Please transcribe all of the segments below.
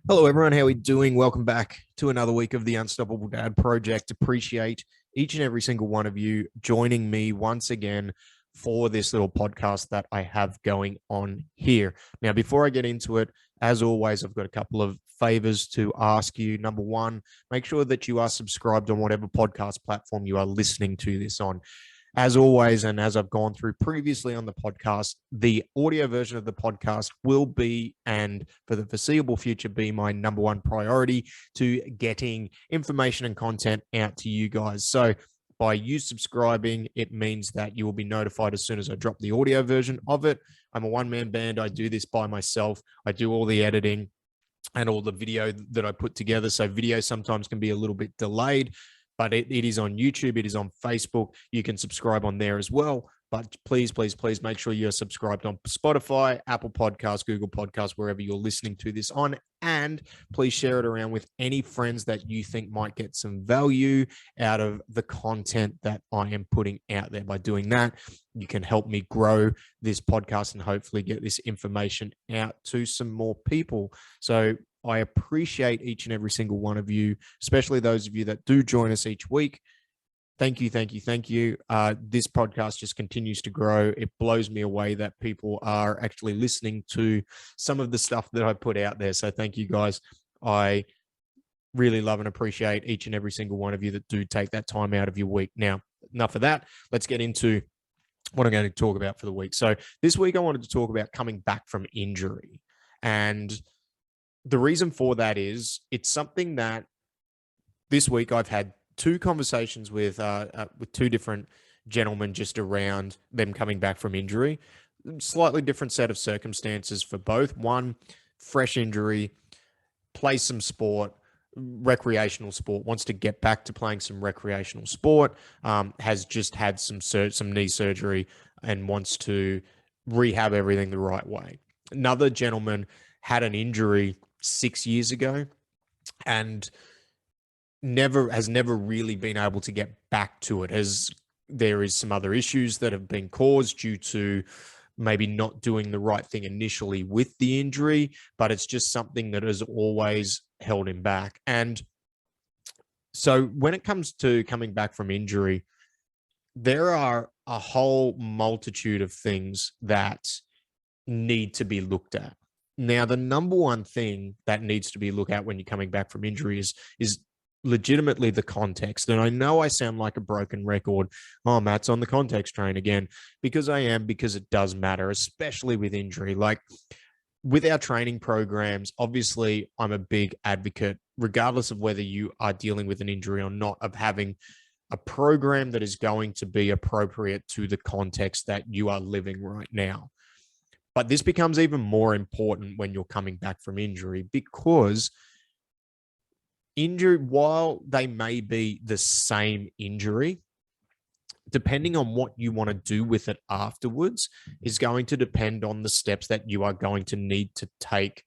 Hello, everyone. How are we doing? Welcome back to another week of the Unstoppable Dad Project. Appreciate each and every single one of you joining me once again for this little podcast that I have going on here. Now, before I get into it, as always, I've got a couple of favors to ask you. Number one, make sure that you are subscribed on whatever podcast platform you are listening to this on. As always, and as I've gone through previously on the podcast, the audio version of the podcast will be, and for the foreseeable future, be my number one priority to getting information and content out to you guys. So by you subscribing, it means that you will be notified as soon as I drop the audio version of it. I'm a one-man band. I do this by myself. I do all the editing and all the video that I put together. So video sometimes can be a little bit delayed, but it is on YouTube. It is on Facebook. You can subscribe on there as well. But please, please, please make sure you're subscribed on Spotify, Apple Podcasts, Google Podcasts, wherever you're listening to this on. And please share it around with any friends that you think might get some value out of the content that I am putting out there. By doing that, you can help me grow this podcast and hopefully get this information out to some more people. So I appreciate each and every single one of you, especially those of you that do join us each week. Thank you, thank you, thank you. This podcast just continues to grow. It blows me away that people are actually listening to some of the stuff that I put out there. So thank you, guys. I really love and appreciate each and every single one of you that do take that time out of your week. Now, enough of that. Let's get into what I'm going to talk about for the week. So this week, I wanted to talk about coming back from injury. And the reason for that is it's something that this week I've had two conversations with two different gentlemen just around them coming back from injury. Slightly different set of circumstances for both. One, fresh injury, plays some sport, recreational sport, wants to get back to playing some recreational sport, has just had some knee surgery and wants to rehab everything the right way. Another gentleman had an injury 6 years ago and has never really been able to get back to it, as there is some other issues that have been caused due to maybe not doing the right thing initially with the injury, but it's just something that has always held him back. And so when it comes to coming back from injury, there are a whole multitude of things that need to be looked at. Now, the number one thing that needs to be looked at when you're coming back from injury is legitimately the context. And I know I sound like a broken record. Oh, Matt's on the context train again, because I am, because it does matter, especially with injury. Like with our training programs, obviously I'm a big advocate, regardless of whether you are dealing with an injury or not, of having a program that is going to be appropriate to the context that you are living right now. But this becomes even more important when you're coming back from injury, because injury, while they may be the same injury, depending on what you want to do with it afterwards is going to depend on the steps that you are going to need to take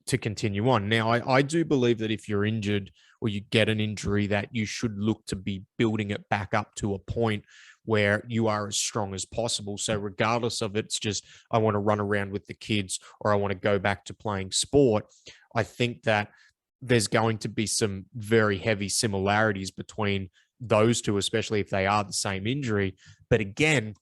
to continue on. Now, I do believe that if you're injured or you get an injury, that you should look to be building it back up to a point where you are as strong as possible. So regardless of it's just, I want to run around with the kids or I want to go back to playing sport, I think that there's going to be some very heavy similarities between those two, especially if they are the same injury. But again,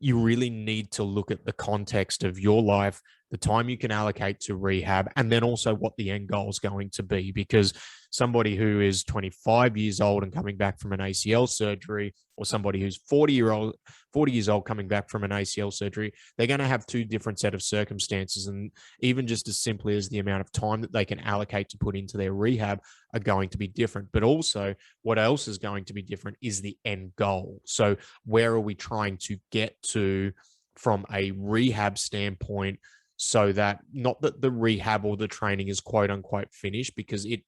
you really need to look at the context of your life, the time you can allocate to rehab, and then also what the end goal is going to be. Because somebody who is 25 years old and coming back from an ACL surgery, or somebody who's 40 years old coming back from an ACL surgery, they're going to have two different set of circumstances. And even just as simply as the amount of time that they can allocate to put into their rehab are going to be different. But also what else is going to be different is the end goal. So where are we trying to get to from a rehab standpoint, so that not that the rehab or the training is quote unquote finished, because it,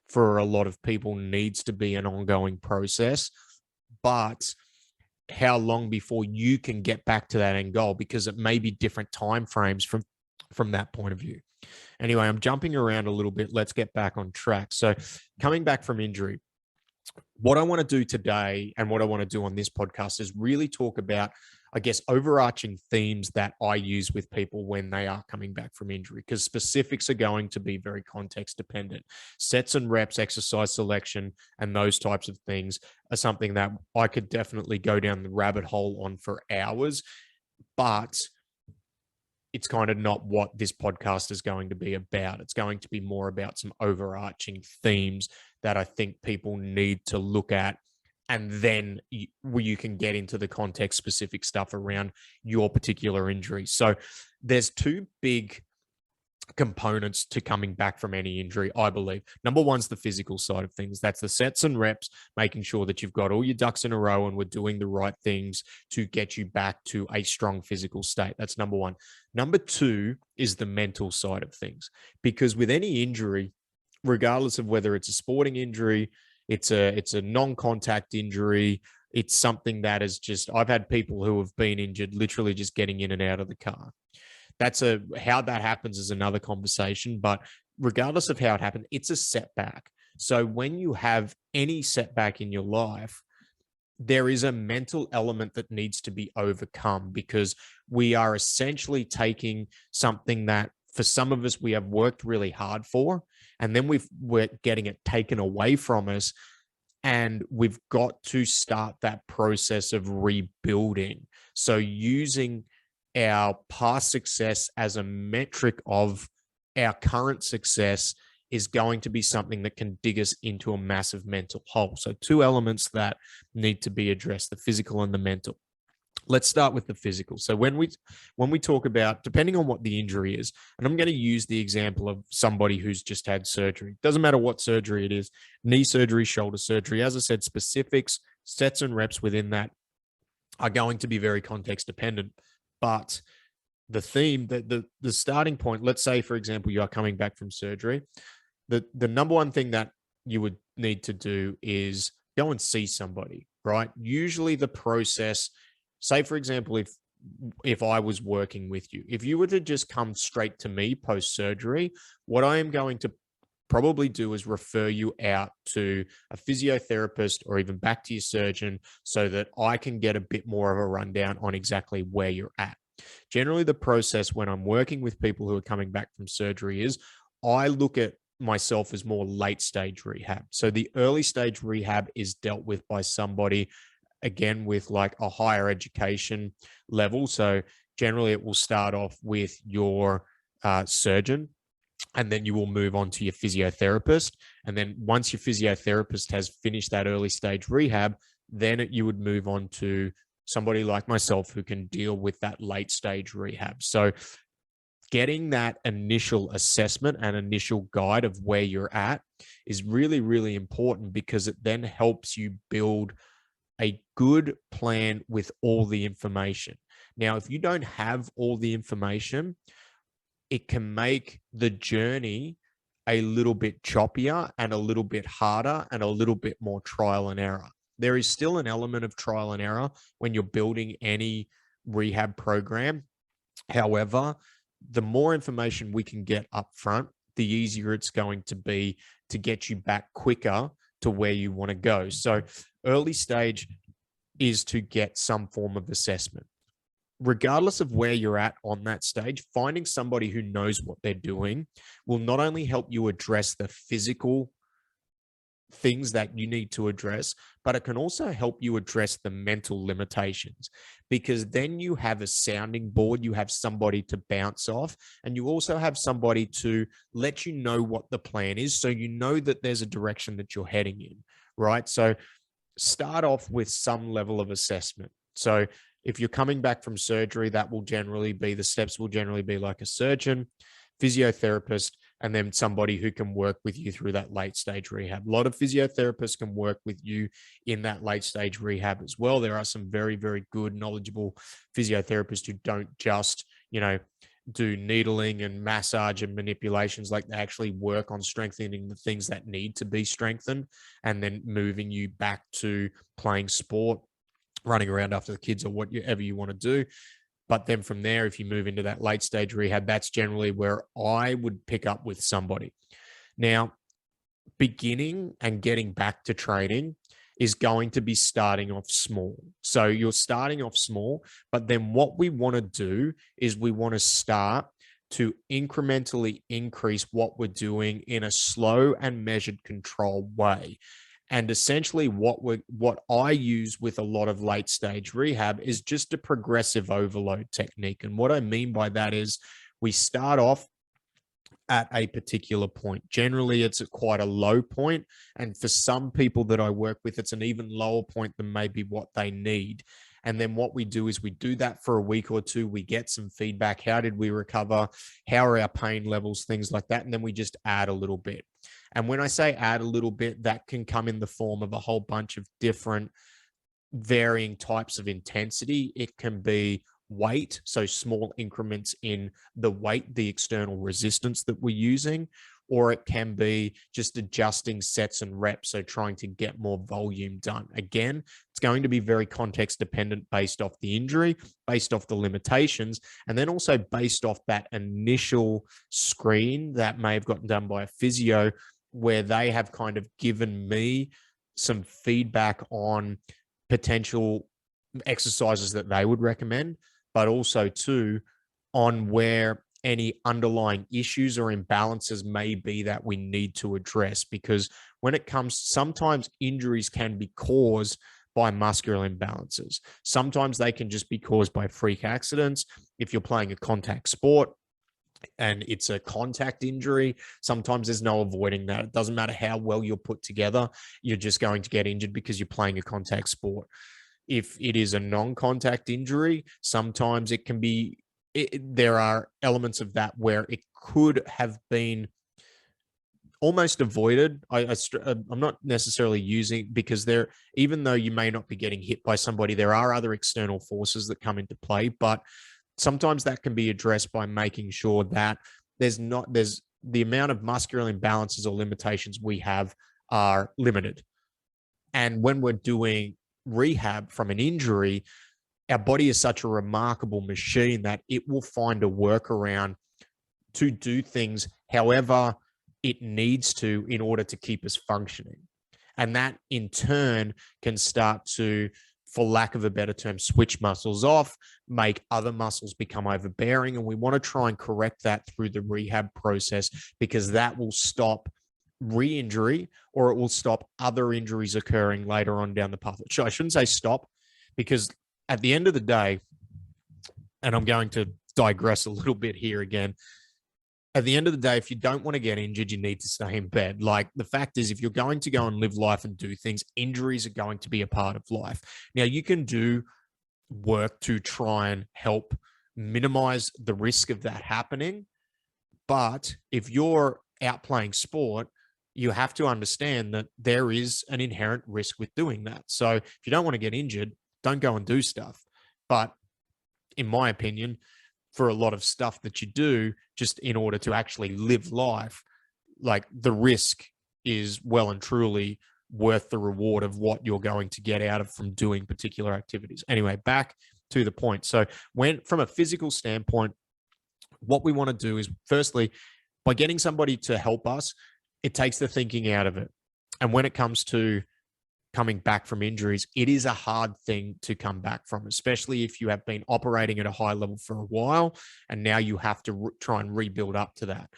for a lot of people, needs to be an ongoing process, but how long before you can get back to that end goal, because it may be different time frames from that point of view. Anyway, I'm jumping around a little bit. Let's get back on track. So coming back from injury, what I want to do today and what I want to do on this podcast is really talk about I guess, overarching themes that I use with people when they are coming back from injury, because specifics are going to be very context dependent. Sets and reps, exercise selection, and those types of things are something that I could definitely go down the rabbit hole on for hours, but it's kind of not what this podcast is going to be about. It's going to be more about some overarching themes that I think people need to look at. And then you can get into the context specific stuff around your particular injury. So there's two big components to coming back from any injury, I believe. Number one's the physical side of things. That's the sets and reps, making sure that you've got all your ducks in a row and we're doing the right things to get you back to a strong physical state. That's number one. Number two is the mental side of things, because with any injury, regardless of whether it's a sporting injury, it's a non-contact injury, it's something that is just, I've had people who have been injured literally just getting in and out of the car. How that happens is another conversation, but regardless of how it happened, it's a setback. So when you have any setback in your life, there is a mental element that needs to be overcome, because we are essentially taking something that for some of us we have worked really hard for, and then we're getting it taken away from us, and we've got to start that process of rebuilding. So using our past success as a metric of our current success is going to be something that can dig us into a massive mental hole. So two elements that need to be addressed, the physical and the mental. Let's start with the physical. So when we talk about, depending on what the injury is, and I'm going to use the example of somebody who's just had surgery. Doesn't matter what surgery it is, knee surgery, shoulder surgery. As I said, specifics, sets and reps within that are going to be very context dependent. But the theme, the starting point, let's say, for example, you are coming back from surgery. The number one thing that you would need to do is go and see somebody, right? Usually the process, say, for example, if I was working with you, if you were to just come straight to me post-surgery, what I am going to probably do is refer you out to a physiotherapist or even back to your surgeon so that I can get a bit more of a rundown on exactly where you're at. Generally, the process when I'm working with people who are coming back from surgery is I look at myself as more late stage rehab. So the early stage rehab is dealt with by somebody, again, with like a higher education level. So generally it will start off with your surgeon, and then you will move on to your physiotherapist. And then once your physiotherapist has finished that early stage rehab, then you would move on to somebody like myself who can deal with that late stage rehab. So getting that initial assessment and initial guide of where you're at is really, really important, because it then helps you build a good plan with all the information. Now, if you don't have all the information, it can make the journey a little bit choppier and a little bit harder and a little bit more trial and error. There is still an element of trial and error when you're building any rehab program. However, the more information we can get up front, the easier it's going to be to get you back quicker to where you want to go. So early stage is to get some form of assessment. Regardless of where you're at on that stage, finding somebody who knows what they're doing will not only help you address the physical things that you need to address, but it can also help you address the mental limitations, because then you have a sounding board, you have somebody to bounce off, and you also have somebody to let you know what the plan is, so you know that there's a direction that you're heading in, right? So start off with some level of assessment. So if you're coming back from surgery, the steps will generally be like a surgeon, physiotherapist, and then somebody who can work with you through that late stage rehab. A lot of physiotherapists can work with you in that late stage rehab as well. There are some very, very good, knowledgeable physiotherapists who don't just, do needling and massage and manipulations. Like, they actually work on strengthening the things that need to be strengthened and then moving you back to playing sport, running around after the kids, or whatever you want to do. But then from there, if you move into that late stage rehab, that's generally where I would pick up with somebody. Now, beginning and getting back to training is going to be starting off small. So you're starting off small, but then what we want to do is we want to start to incrementally increase what we're doing in a slow and measured controlled way. And essentially what I use with a lot of late stage rehab is just a progressive overload technique. And what I mean by that is we start off at a particular point. Generally, it's at quite a low point. And for some people that I work with, it's an even lower point than maybe what they need. And then what we do is we do that for a week or two. We get some feedback. How did we recover? How are our pain levels? Things like that. And then we just add a little bit. And when I say add a little bit, that can come in the form of a whole bunch of different varying types of intensity. It can be weight, so small increments in the weight, the external resistance that we're using, or it can be just adjusting sets and reps, so trying to get more volume done. Again, it's going to be very context dependent based off the injury, based off the limitations, and then also based off that initial screen that may have gotten done by a physio, where they have kind of given me some feedback on potential exercises that they would recommend, but also too on where any underlying issues or imbalances may be that we need to address. Because when it comes, sometimes injuries can be caused by muscular imbalances. Sometimes they can just be caused by freak accidents. If you're playing a contact sport and it's a contact injury, sometimes there's no avoiding that. It doesn't matter how well you're put together, you're just going to get injured because you're playing a contact sport. If it is a non-contact injury, sometimes it can be, there are elements of that where it could have been almost avoided. I'm not necessarily using, because there, even though you may not be getting hit by somebody, there are other external forces that come into play, but sometimes that can be addressed by making sure that there's the amount of muscular imbalances or limitations we have are limited. And when we're doing rehab from an injury, our body is such a remarkable machine that it will find a workaround to do things however it needs to in order to keep us functioning. And that in turn can start to, for lack of a better term, switch muscles off, make other muscles become overbearing. And we want to try and correct that through the rehab process, because that will stop re-injury, or it will stop other injuries occurring later on down the path. I shouldn't say stop, because at the end of the day, and I'm going to digress a little bit here again, at the end of the day, if you don't want to get injured, you need to stay in bed. Like, the fact is, if you're going to go and live life and do things, injuries are going to be a part of life. Now, you can do work to try and help minimize the risk of that happening. But if you're out playing sport, you have to understand that there is an inherent risk with doing that. So if you don't want to get injured, don't go and do stuff. But in my opinion, for a lot of stuff that you do, just in order to actually live life, like, the risk is well and truly worth the reward of what you're going to get out of from doing particular activities. Anyway, back to the point. So when, from a physical standpoint, what we want to do is, firstly, by getting somebody to help us, it takes the thinking out of it. And when it comes to coming back from injuries, it is a hard thing to come back from, especially if you have been operating at a high level for a while and now you have to try and rebuild up to that.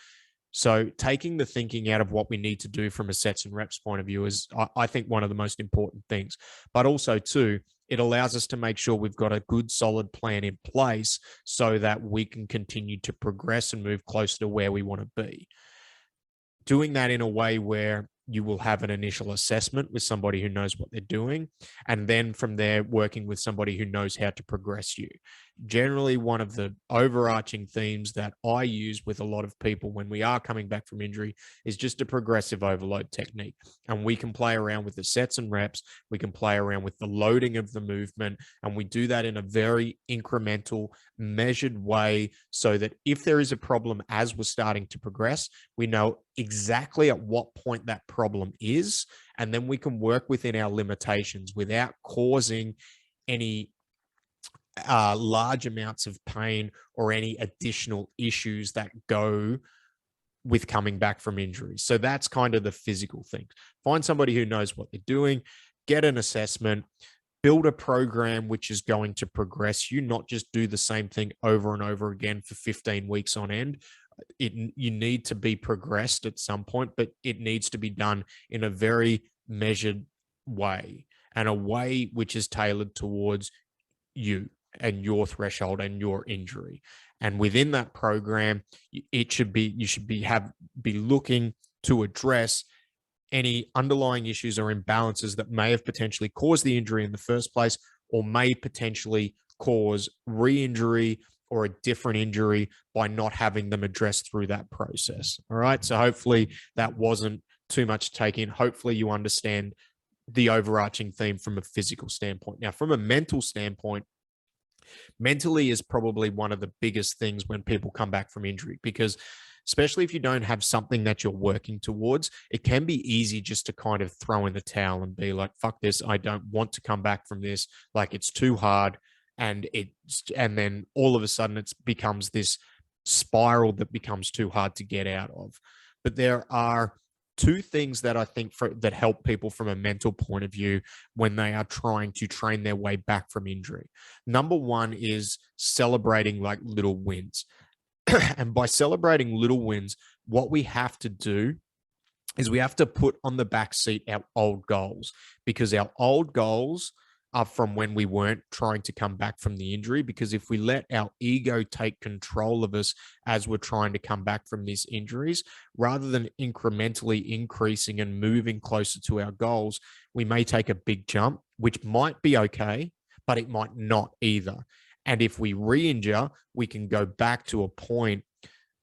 So taking the thinking out of what we need to do from a sets and reps point of view is, I think, one of the most important things. But also too, it allows us to make sure we've got a good solid plan in place so that we can continue to progress and move closer to where we want to be. Doing that in a way where you will have an initial assessment with somebody who knows what they're doing, and then from there, working with somebody who knows how to progress you. Generally, one of the overarching themes that I use with a lot of people when we are coming back from injury is just a progressive overload technique. And we can play around with the sets and reps, we can play around with the loading of the movement, and we do that in a very incremental, measured way, so that if there is a problem as we're starting to progress, we know exactly at what point that problem is, and then we can work within our limitations without causing any large amounts of pain or any additional issues that go with coming back from injuries. So that's kind of the physical thing. Find somebody who knows what they're doing, get an assessment, build a program which is going to progress you, not just do the same thing over and over again for 15 weeks on end. You need to be progressed at some point, but it needs to be done in a very measured way, and a way which is tailored towards you and your threshold and your injury. And within that program, you should be looking to address any underlying issues or imbalances that may have potentially caused the injury in the first place, or may potentially cause re-injury or a different injury by not having them addressed through that process. All right. So hopefully that wasn't too much to take in. Hopefully you understand the overarching theme from a physical standpoint. Now, from a mental standpoint, mentally is probably one of the biggest things when people come back from injury, because especially if you don't have something that you're working towards, it can be easy just to kind of throw in the towel and be like, fuck this, I don't want to come back from this, like it's too hard. And then all of a sudden it becomes this spiral that becomes too hard to get out of. But there are two things that I think that help people from a mental point of view when they are trying to train their way back from injury. Number one is celebrating like little wins. And by celebrating little wins, what we have to do is we have to put on the back seat our old goals, because our old goals are from when we weren't trying to come back from the injury. Because if we let our ego take control of us as we're trying to come back from these injuries, rather than incrementally increasing and moving closer to our goals, we may take a big jump, which might be okay, but it might not either. And if we re-injure, we can go back to a point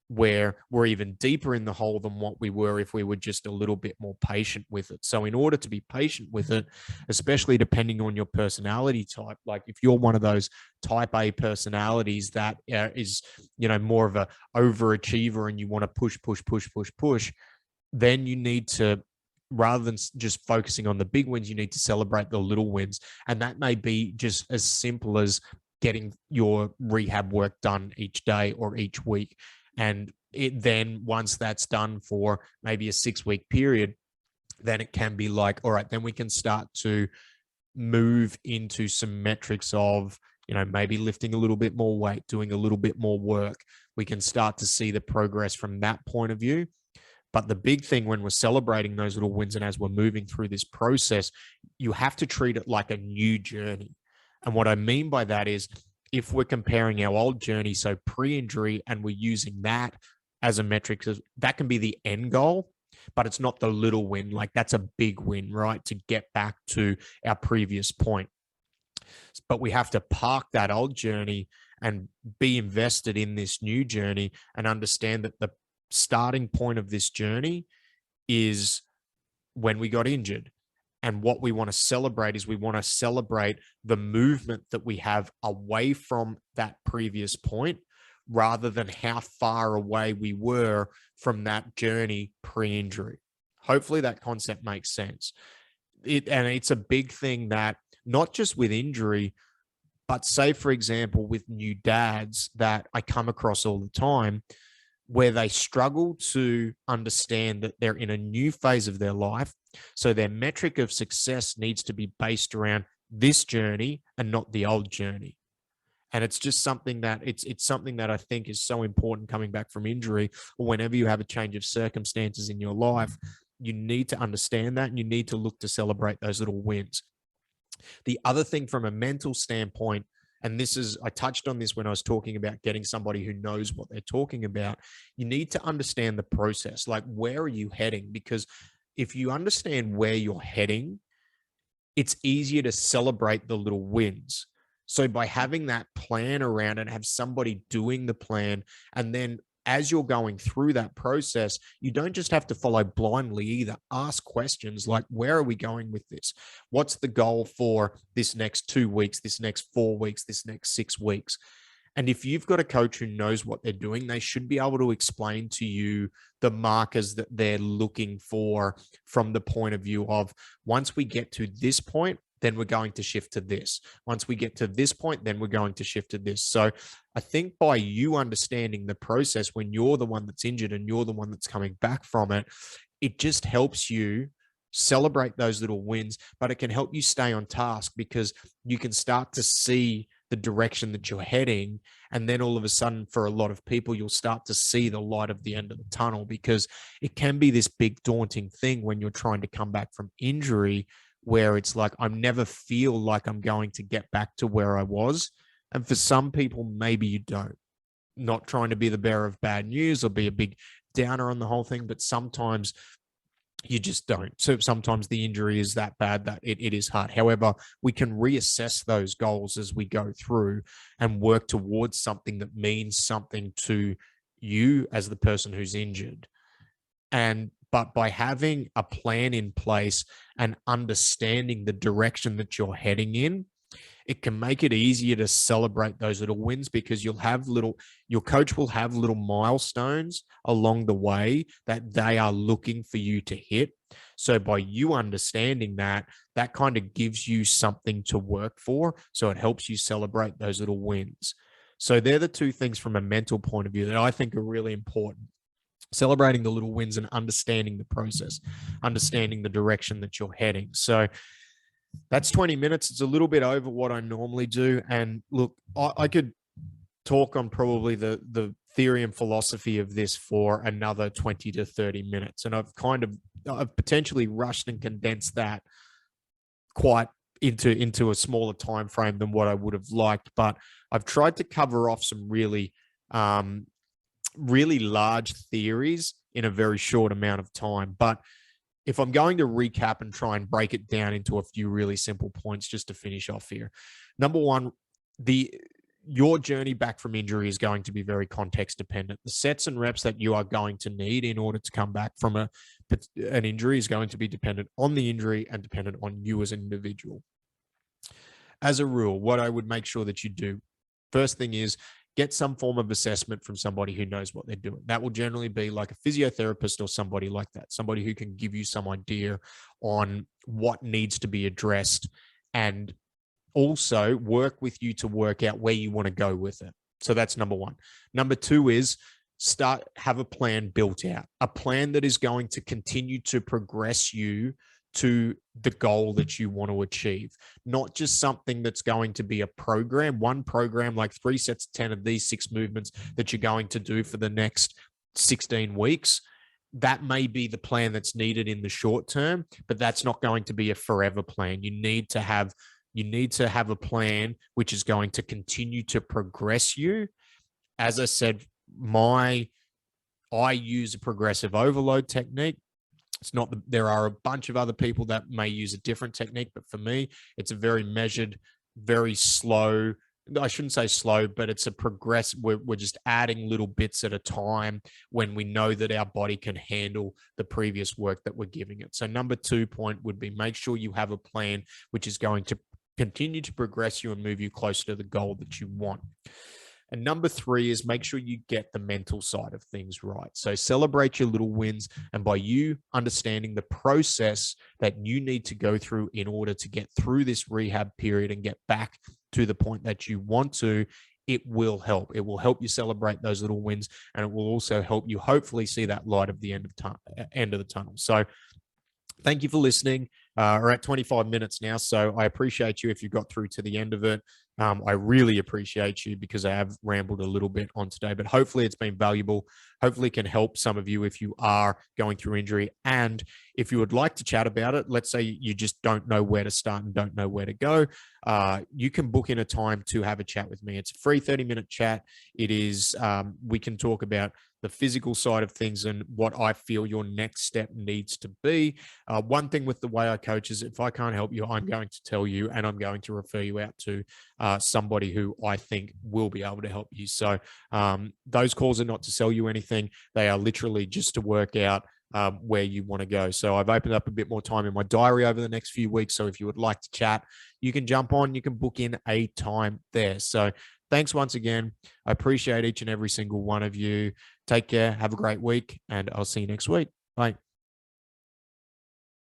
where we're even deeper in the hole than what we were if we were just a little bit more patient with it. So in order to be patient with it, especially depending on your personality type, like if you're one of those type A personalities that is, more of a overachiever and you want to push, then you need to, rather than just focusing on the big wins, you need to celebrate the little wins. And that may be just as simple as getting your rehab work done each day or each week. And then once that's done for maybe a 6-week period, then it can be like, all right, then we can start to move into some metrics of, maybe lifting a little bit more weight, doing a little bit more work. We can start to see the progress from that point of view. But the big thing when we're celebrating those little wins and as we're moving through this process, you have to treat it like a new journey. And what I mean by that is, if we're comparing our old journey, so pre-injury, and we're using that as a metric, that can be the end goal, but it's not the little win. Like that's a big win, right? To get back to our previous point. But we have to park that old journey and be invested in this new journey and understand that the starting point of this journey is when we got injured. And what we want to celebrate is we want to celebrate the movement that we have away from that previous point, rather than how far away we were from that journey pre-injury. Hopefully that concept makes sense. And it's a big thing that not just with injury, but say, for example, with new dads that I come across all the time, where they struggle to understand that they're in a new phase of their life. So their metric of success needs to be based around this journey and not the old journey. And it's just something that it's something that I think is so important coming back from injury, or whenever you have a change of circumstances in your life, you need to understand that and you need to look to celebrate those little wins. The other thing from a mental standpoint, and I touched on this when I was talking about getting somebody who knows what they're talking about. You need to understand the process. Like, where are you heading? Because if you understand where you're heading, it's easier to celebrate the little wins. So by having that plan around and have somebody doing the plan, and then as you're going through that process, you don't just have to follow blindly either. Ask questions like, where are we going with this? What's the goal for this next 2 weeks, this next 4 weeks, this next 6 weeks? And if you've got a coach who knows what they're doing, they should be able to explain to you the markers that they're looking for from the point of view of, once we get to this point, then we're going to shift to this. Once we get to this point, then we're going to shift to this. So I think by you understanding the process when you're the one that's injured and you're the one that's coming back from it, it just helps you celebrate those little wins, but it can help you stay on task because you can start to see the direction that you're heading. And then all of a sudden, for a lot of people, you'll start to see the light of the end of the tunnel, because it can be this big daunting thing when you're trying to come back from injury, where it's like, I never feel like I'm going to get back to where I was. And for some people, maybe you don't. Not trying to be the bearer of bad news or be a big downer on the whole thing, but sometimes you just don't. So sometimes the injury is that bad that it is hard. However, we can reassess those goals as we go through and work towards something that means something to you as the person who's injured. But by having a plan in place and understanding the direction that you're heading in, it can make it easier to celebrate those little wins, because your coach will have little milestones along the way that they are looking for you to hit. So by you understanding that kind of gives you something to work for. So it helps you celebrate those little wins. So they're the two things from a mental point of view that I think are really important. Celebrating the little wins and understanding the process, understanding the direction that you're heading. So that's 20 minutes. It's a little bit over what I normally do. And look, I could talk on probably the theory and philosophy of this for another 20 to 30 minutes. And I've potentially rushed and condensed that quite into a smaller time frame than what I would have liked. But I've tried to cover off some really large theories in a very short amount of time. But if I'm going to recap and try and break it down into a few really simple points just to finish off here. Number one, your journey back from injury is going to be very context dependent. The sets and reps that you are going to need in order to come back from an injury is going to be dependent on the injury and dependent on you as an individual. As a rule, what I would make sure that you do, first thing is, get some form of assessment from somebody who knows what they're doing. That will generally be like a physiotherapist or somebody like that, somebody who can give you some idea on what needs to be addressed and also work with you to work out where you want to go with it. So that's number one. Number two is have a plan built out, a plan that is going to continue to progress you to the goal that you want to achieve, not just something that's going to be one program, like 3 sets of 10 of these 6 movements that you're going to do for the next 16 weeks. That may be the plan that's needed in the short term, but that's not going to be a forever plan. You need to have a plan which is going to continue to progress you. As I said, I use a progressive overload technique. It's not there are a bunch of other people that may use a different technique, but for me, it's a very measured, very slow. I shouldn't say slow, but it's a we're just adding little bits at a time when we know that our body can handle the previous work that we're giving it. So number 2 point would be, make sure you have a plan which is going to continue to progress you and move you closer to the goal that you want. And number 3 is, make sure you get the mental side of things right. So celebrate your little wins. And by you understanding the process that you need to go through in order to get through this rehab period and get back to the point that you want to, it will help. It will help you celebrate those little wins, and it will also help you hopefully see that light of the end of the tunnel. So thank you for listening. We're at 25 minutes now, so I appreciate you if you got through to the end of it. I really appreciate you, because I have rambled a little bit on today, but hopefully it's been valuable. Hopefully it can help some of you if you are going through injury. And if you would like to chat about it, let's say you just don't know where to start and don't know where to go, you can book in a time to have a chat with me. It's a free 30-minute chat. It is, we can talk about the physical side of things and what I feel your next step needs to be. One thing with the way I coach is, if I can't help you, I'm going to tell you, and I'm going to refer you out to somebody who I think will be able to help you. So those calls are not to sell you anything. They are literally just to work out where you want to go. So I've opened up a bit more time in my diary over the next few weeks. So if you would like to chat, you can jump on, you can book in a time there. So thanks once again. I appreciate each and every single one of you. Take care. Have a great week, and I'll see you next week. Bye.